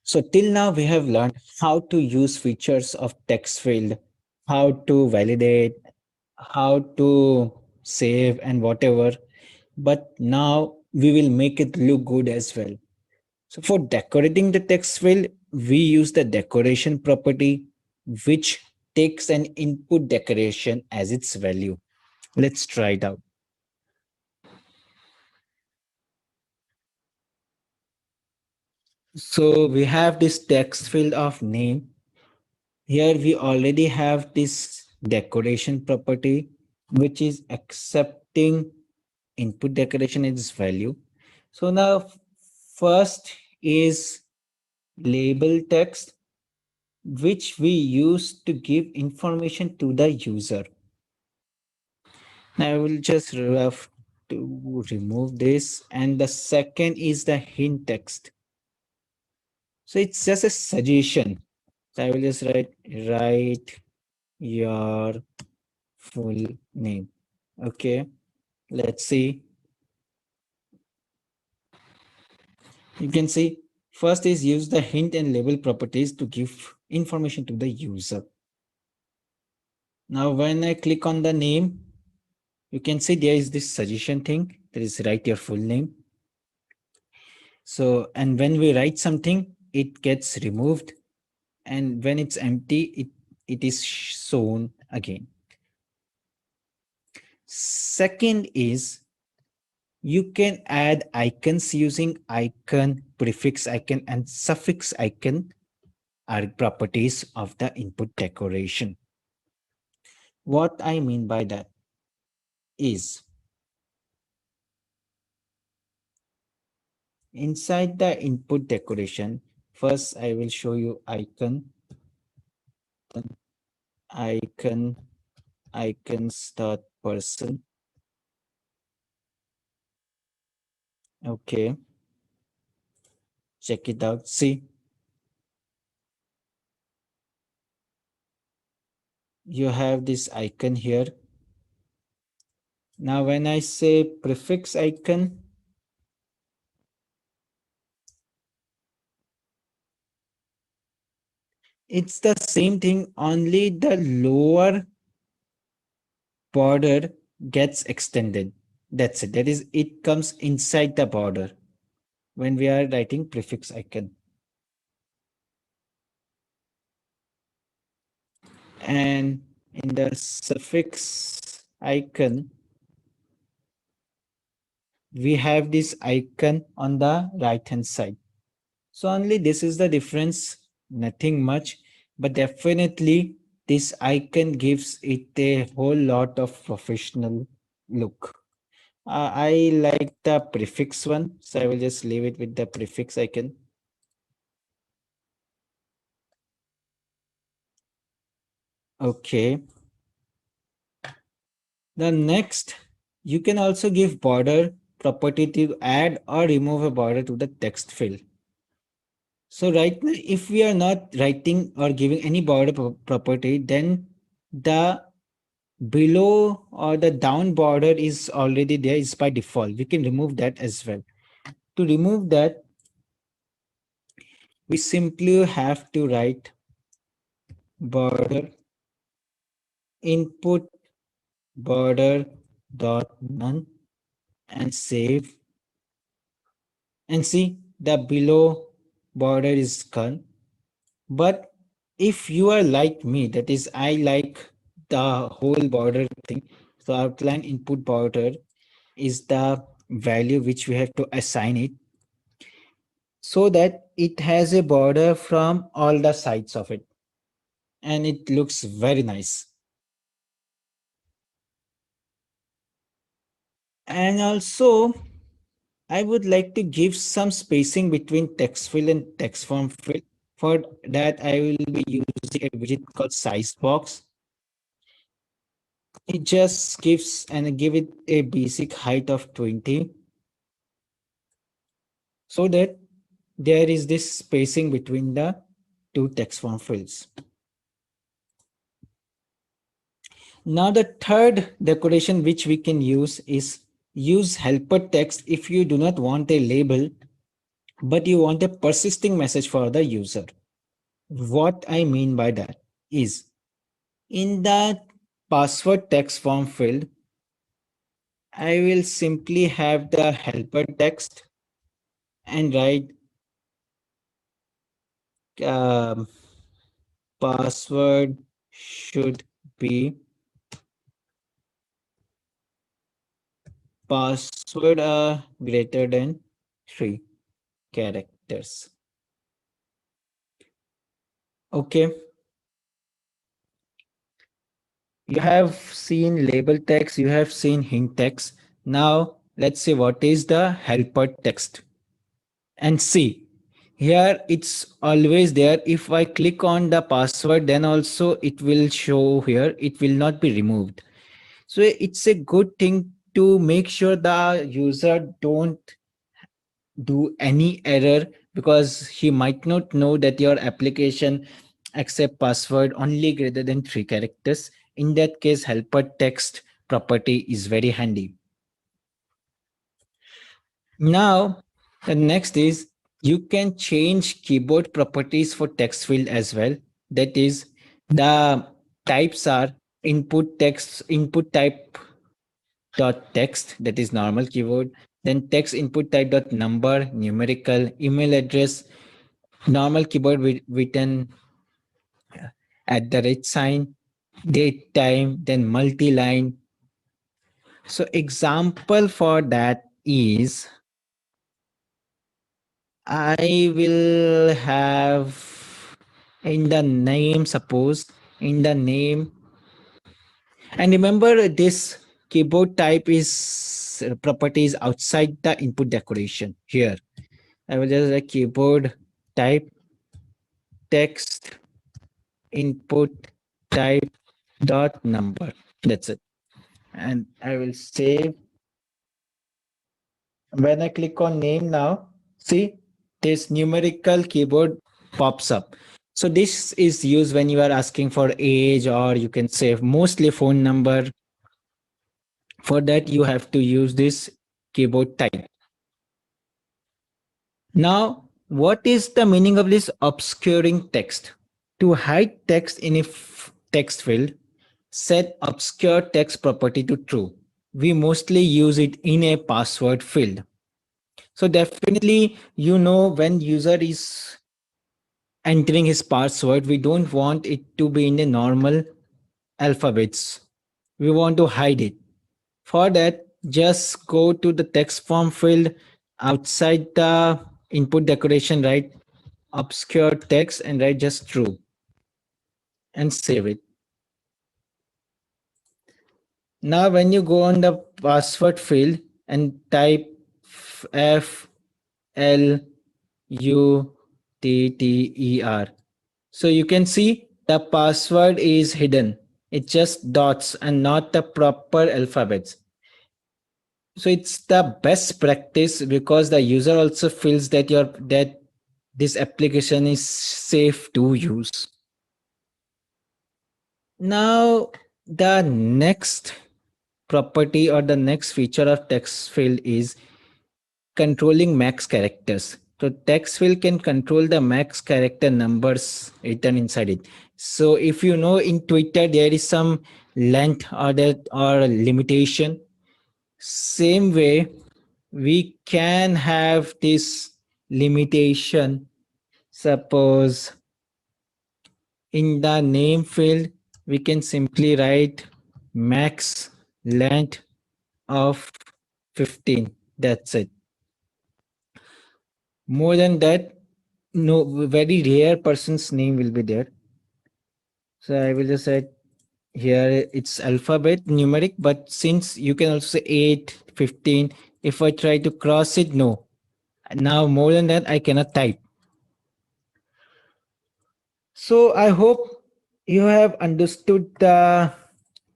So till now we have learned how to use features of text field, how to validate, how to save and whatever. But now we will make it look good as well. So for decorating the text field, we use the decoration property, which takes an input decoration as its value. Let's try it out. So we have this text field of name. Here we already have this decoration property, which is accepting input decoration as value. So now first is label text, which we use to give information to the user. Now I will just have to remove this. And the second is the hint text. So it's just a suggestion. So I will just write your full name. Okay, let's see. You can see first is use the hint and label properties to give information to the user. Now when I click on the name, you can see there is this suggestion thing, that is write your full name. So, and when we write something, it gets removed, and when it's empty, it is shown again. Second is you can add icons using icon, prefix icon, and suffix icon are properties of the input decoration. What I mean by that is inside the input decoration, first I will show you icon, icon, icons dot person. Okay, check it out. See, you have this icon here. Now, when I say prefix icon, it's the same thing, only the lower border gets extended. That's it. That is, it comes inside the border when we are writing prefix icon. And in the suffix icon, we have this icon on the right hand side. So only this is the difference, nothing much, but definitely this icon gives it a whole lot of professional look. I like the prefix one, so I will just leave it with the prefix icon. Okay. The next, you can also give border property to add or remove a border to the text field. So right now, if we are not writing or giving any border property, then the below or the down border is already there, is by default. We can remove that as well. To remove that, we simply have to write border input border dot none and save, and see the below border is gone. But if you are like me, that is, I like the whole border thing. So outline input border is the value which we have to assign it, so that it has a border from all the sides of it, and it looks very nice. And also, I would like to give some spacing between text field and text form field. For that, I will be using a widget called size box. It just gives and give it a basic height of 20, so that there is this spacing between the two text form fields. Now the third decoration which we can use is use helper text if you do not want a label, but you want a persisting message for the user. What I mean by that is in the password text form field, I will simply have the helper text and write um, password should be password greater than 3 characters. Okay, you have seen label text, you have seen hint text. Now let's see what is the helper text. And see, here it's always there. If I click on the password, then also it will show here, it will not be removed. So it's a good thing to make sure the user don't do any error, because he might not know that your application accept password only greater than 3 characters. In that case, helper text property is very handy. Now, the next is you can change keyboard properties for text field as well. That is, the types are input type dot text, that is normal keyboard, then text input type dot number, numerical, email address, normal keyboard with written at the rate sign, date time, then multi-line. So example for that is I will have in the name, suppose in the name, and remember this keyboard type is properties outside the input decoration. Here I will just like keyboard type text input type dot number. That's it. And I will save. When I click on name now, see this numerical keyboard pops up. So this is used when you are asking for age, or you can save mostly phone number. For that, you have to use this keyboard type. Now, what is the meaning of this obscuring text? To hide text in a text field, set obscure text property to true. We mostly use it in a password field. So definitely, when user is entering his password, we don't want it to be in the normal alphabets. We want to hide it. For that, just go to the text form field outside the input decoration, write obscure text and write just true and save it. Now, when you go on the password field and type FLUTTER, so you can see the password is hidden. It's just dots and not the proper alphabets. So it's the best practice because the user also feels that this application is safe to use. Now, the next property or the next feature of text field is controlling max characters. So text field can control the max character numbers written inside it. So if you know in Twitter there is some length or limitation, same way we can have this limitation. Suppose in the name field we can simply write max length of 15. That's it. More than that, no, very rare person's name will be there. So I will just say here it's alphabet numeric, but since you can also say 8, 15, if I try to cross it, no. Now more than that, I cannot type. So I hope you have understood the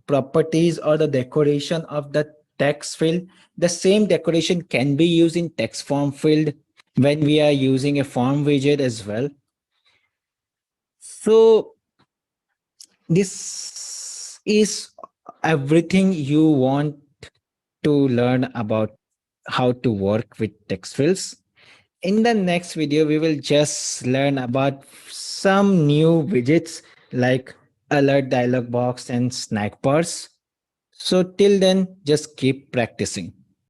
properties or the decoration of the text field. The same decoration can be used in text form field when we are using a form widget as well. So this is everything you want to learn about how to work with text fields. In the next video, we will just learn about some new widgets like alert dialog box and snack bars. So till then, just keep practicing.